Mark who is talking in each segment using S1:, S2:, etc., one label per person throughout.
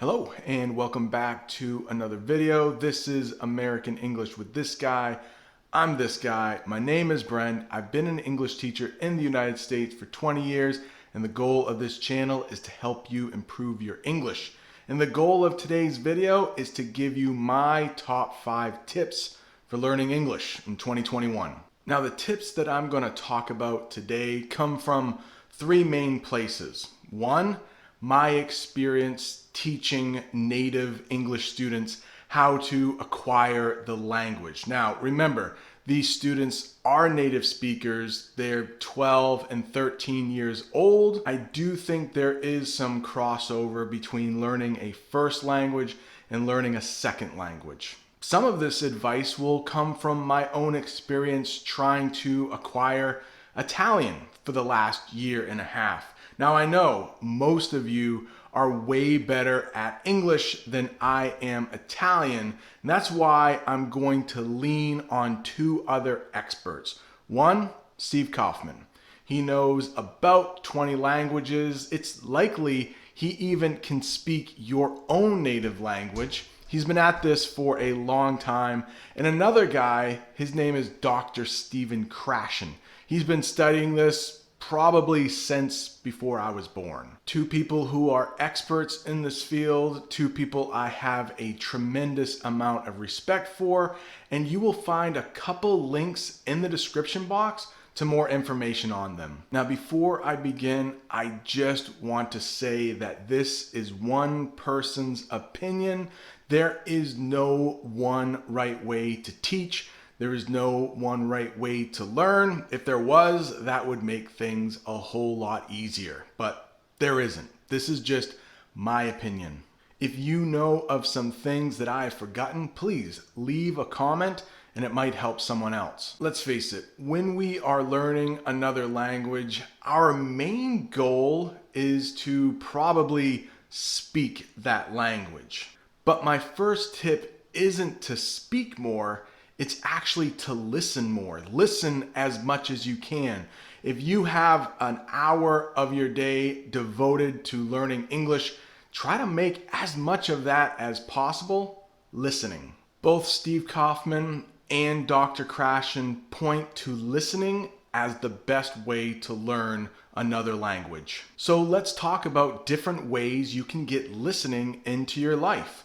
S1: Hello and welcome back to another video. This is American English with this guy. I'm this guy. My name is Brent. I've been an English teacher in the United States for 20 years, and the goal of this channel is to help you improve your English. And the goal of today's video is to give you my top 5 tips for learning English in 2021. Now, the tips that I'm going to talk about today come from 3 main places. One, my experience teaching native English students how to acquire the language. Now, remember, these students are native speakers. They're 12 and 13 years old. I do think there is some crossover between learning a first language and learning a second language. Some of this advice will come from my own experience trying to acquire Italian for the last year and a half. Now, I know most of you are way better at English than I am Italian, and that's why I'm going to lean on 2 other experts. One, Steve Kaufmann. He knows about 20 languages. It's likely he even can speak your own native language. He's been at this for a long time. And another guy, his name is Dr. Krashen. He's been studying this probably since before I was born. 2 people who are experts in this field, 2 people I have a tremendous amount of respect for, and you will find a couple links in the description box to more information on them. Now, before I begin, I just want to say that this is one person's opinion. There is no one right way to teach. There is no one right way to learn. If there was, that would make things a whole lot easier, but there isn't. This is just my opinion. If you know of some things that I have forgotten, please leave a comment and it might help someone else. Let's face it, when we are learning another language, our main goal is to probably speak that language. But my first tip isn't to speak more, it's actually to listen more. Listen as much as you can. If you have an hour of your day devoted to learning English, try to make as much of that as possible listening. Both Steve Kaufmann and Dr. Krashen point to listening as the best way to learn another language. So let's talk about different ways you can get listening into your life.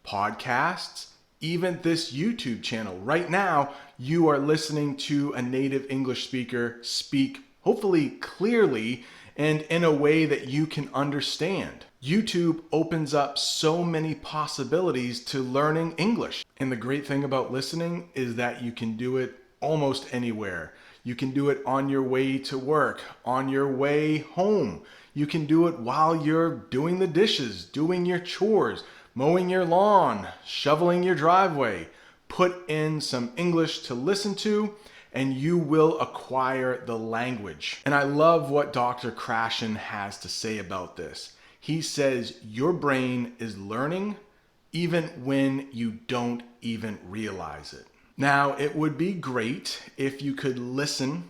S1: Podcasts, even this YouTube channel. Right now, you are listening to a native English speaker speak, hopefully clearly, and in a way that you can understand. YouTube opens up so many possibilities to learning English. And the great thing about listening is that you can do it almost anywhere. You can do it on your way to work, on your way home. You can do it while you're doing the dishes, doing your chores, mowing your lawn, shoveling your driveway. Put in some English to listen to and you will acquire the language. And I love what Dr. Krashen has to say about this. He says your brain is learning even when you don't even realize it. Now, it would be great if you could listen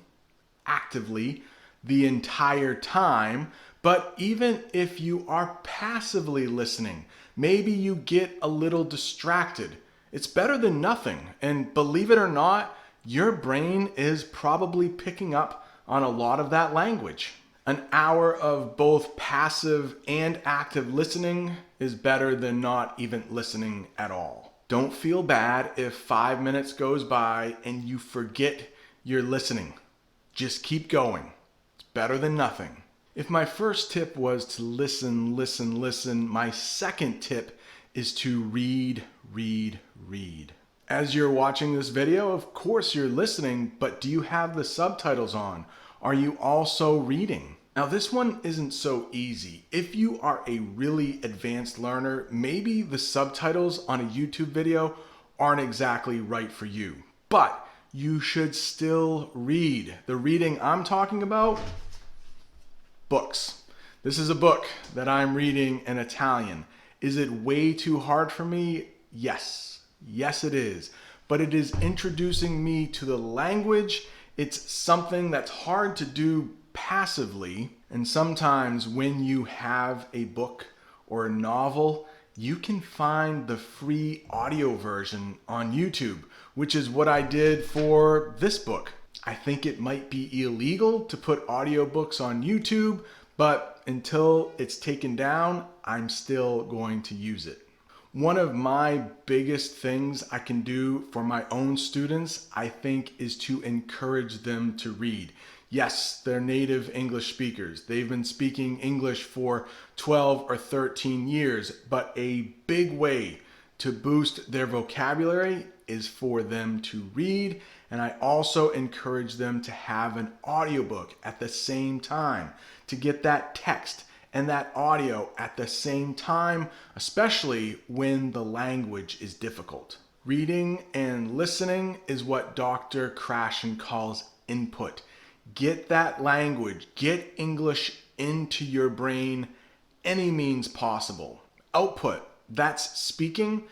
S1: actively the entire time, but even if you are passively listening, maybe you get a little distracted. It's better than nothing. And believe it or not, your brain is probably picking up on a lot of that language. An hour of both passive and active listening is better than not even listening at all. Don't feel bad if 5 minutes goes by and you forget you're listening. Just keep going. It's better than nothing. If my first tip was to listen, my second tip is to read. As you're watching this video, of course you're listening, but do you have the subtitles on? Are you also reading? Now, this one isn't so easy. If you are a really advanced learner, maybe the subtitles on a YouTube video aren't exactly right for you, but you should still read. The reading I'm talking about, books. This is a book that I'm reading in Italian. Is it way too hard for me? Yes. Yes, it is. But it is introducing me to the language. It's something that's hard to do passively. And sometimes when you have a book or a novel, you can find the free audio version on YouTube, which is what I did for this book. I think it might be illegal to put audiobooks on YouTube, but until it's taken down, I'm still going to use it. One of my biggest things I can do for my own students, I think, is to encourage them to read. Yes, they're native English speakers. They've been speaking English for 12 or 13 years, but a big way to boost their vocabulary is for them to read. And I also encourage them to have an audiobook at the same time to get that text and that audio at the same time, especially when the language is difficult. Reading and listening is what Dr. Krashen calls input. Get that language, get English into your brain any means possible. Output, that's speaking.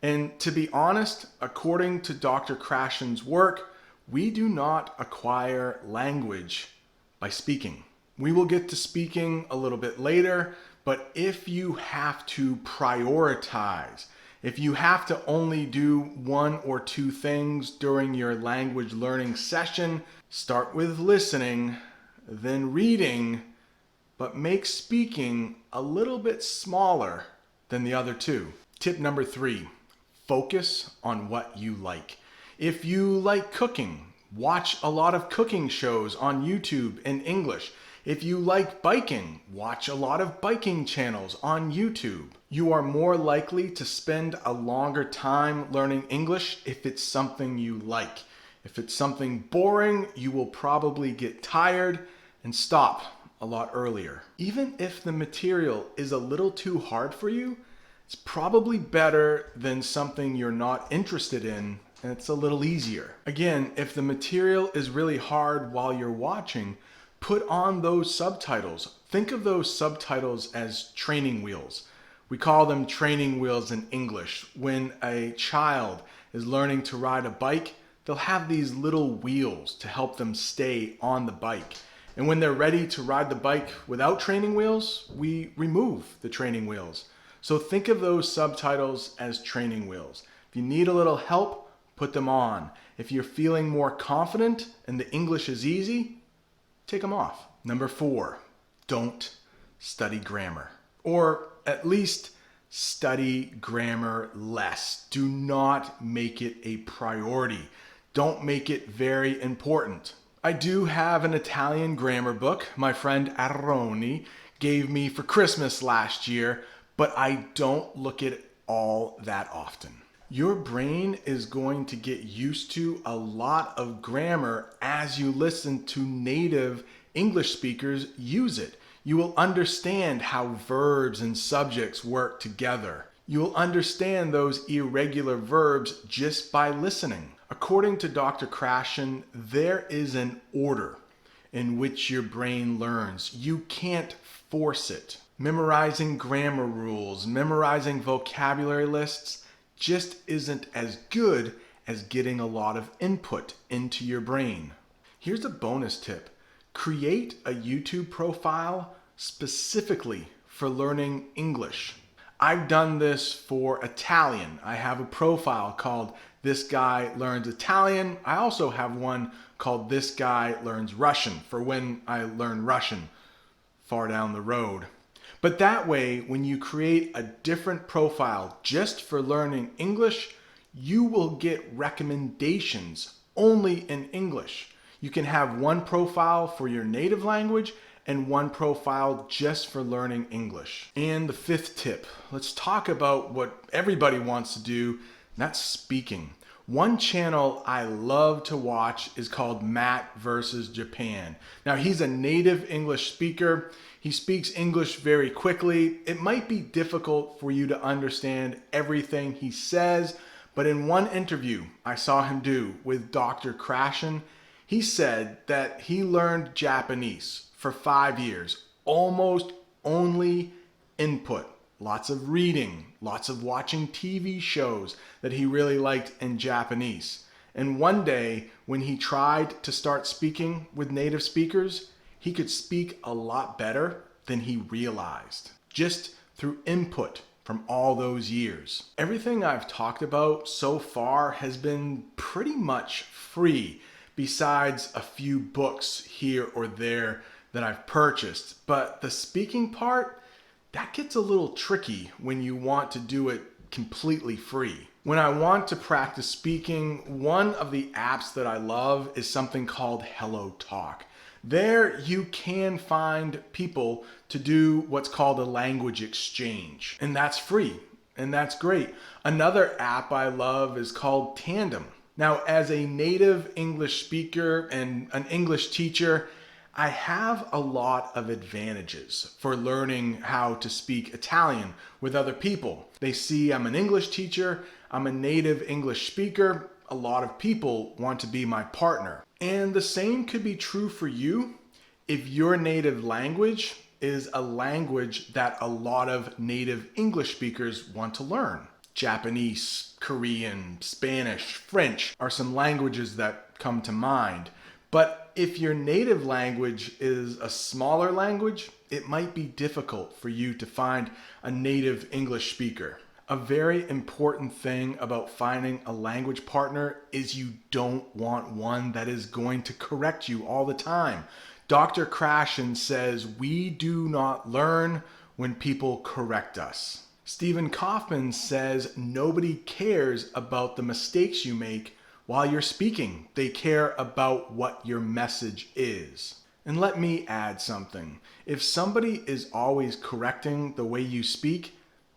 S1: And to be honest, according to Dr. Krashen's work, we do not acquire language by speaking. We will get to speaking a little bit later, but if you have to prioritize, if you have to only do one or two things during your language learning session, start with listening, then reading, but make speaking a little bit smaller than the other two. Tip number 3, focus on what you like. If you like cooking, watch a lot of cooking shows on YouTube in English. If you like biking, watch a lot of biking channels on YouTube. You are more likely to spend a longer time learning English if it's something you like. If it's something boring, you will probably get tired and stop a lot earlier. Even if the material is a little too hard for you, it's probably better than something you're not interested in and it's a little easier. Again, if the material is really hard while you're watching, put on those subtitles. Think of those subtitles as training wheels. We call them training wheels in English. When a child is learning to ride a bike, they'll have these little wheels to help them stay on the bike. And when they're ready to ride the bike without training wheels, we remove the training wheels. So think of those subtitles as training wheels. If you need a little help, put them on. If you're feeling more confident and the English is easy, take them off. Number 4, don't study grammar. Or at least study grammar less. Do not make it a priority. Don't make it very important. I do have an Italian grammar book my friend Aroni gave me for Christmas last year, but I don't look at it all that often. Your brain is going to get used to a lot of grammar as you listen to native English speakers use it. You will understand how verbs and subjects work together. You will understand those irregular verbs just by listening. According to Dr. Krashen, there is an order in which your brain learns. You can't force it. Memorizing grammar rules, memorizing vocabulary lists just isn't as good as getting a lot of input into your brain. Here's a bonus tip. Create a YouTube profile specifically for learning English. I've done this for Italian. I have a profile called This Guy Learns Italian. I also have one called This Guy Learns Russian for when I learn Russian far down the road. But that way, when you create a different profile just for learning English, you will get recommendations only in English. You can have one profile for your native language and one profile just for learning English. And the 5th tip, let's talk about what everybody wants to do, and that's speaking. One channel I love to watch is called Matt versus Japan. Now, he's a native English speaker. He speaks English very quickly. It might be difficult for you to understand everything he says, but in one interview I saw him do with Dr. Krashen, he said that he learned Japanese for 5 years, almost only input. Lots of reading, lots of watching TV shows that he really liked in Japanese. And one day, when he tried to start speaking with native speakers, he could speak a lot better than he realized, just through input from all those years. Everything I've talked about so far has been pretty much free, besides a few books here or there that I've purchased. But the speaking part, that gets a little tricky when you want to do it completely free. When I want to practice speaking, one of the apps that I love is something called Hello Talk. There you can find people to do what's called a language exchange, and that's free, and that's great. Another app I love is called Tandem. Now, as a native English speaker and an English teacher, I have a lot of advantages for learning how to speak Italian with other people. They see I'm an English teacher, I'm a native English speaker. A lot of people want to be my partner. And the same could be true for you if your native language is a language that a lot of native English speakers want to learn. Japanese, Korean, Spanish, French are some languages that come to mind. But if your native language is a smaller language, it might be difficult for you to find a native English speaker. A very important thing about finding a language partner is you don't want one that is going to correct you all the time. Dr. Krashen says we do not learn when people correct us. Steve Kaufmann says nobody cares about the mistakes you make while you're speaking. They care about what your message is. And let me add something. If somebody is always correcting the way you speak,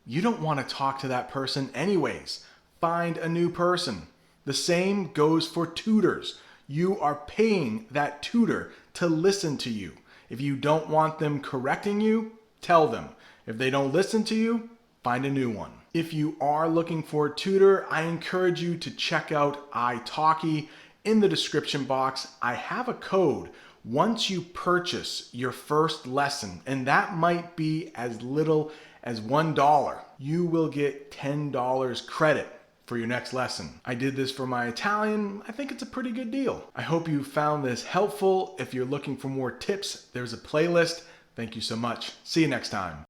S1: you don't want to talk to that person anyways. Find a new person. The same goes for tutors. You are paying that tutor to listen to you. If you don't want them correcting you, tell them. If they don't listen to you, find a new one. If you are looking for a tutor, I encourage you to check out italki. In the description box, I have a code. Once you purchase your first lesson, and that might be as little as $1, you will get $10 credit for your next lesson. I did this for my Italian. I think it's a pretty good deal. I hope you found this helpful. If you're looking for more tips, there's a playlist. Thank you so much. See you next time.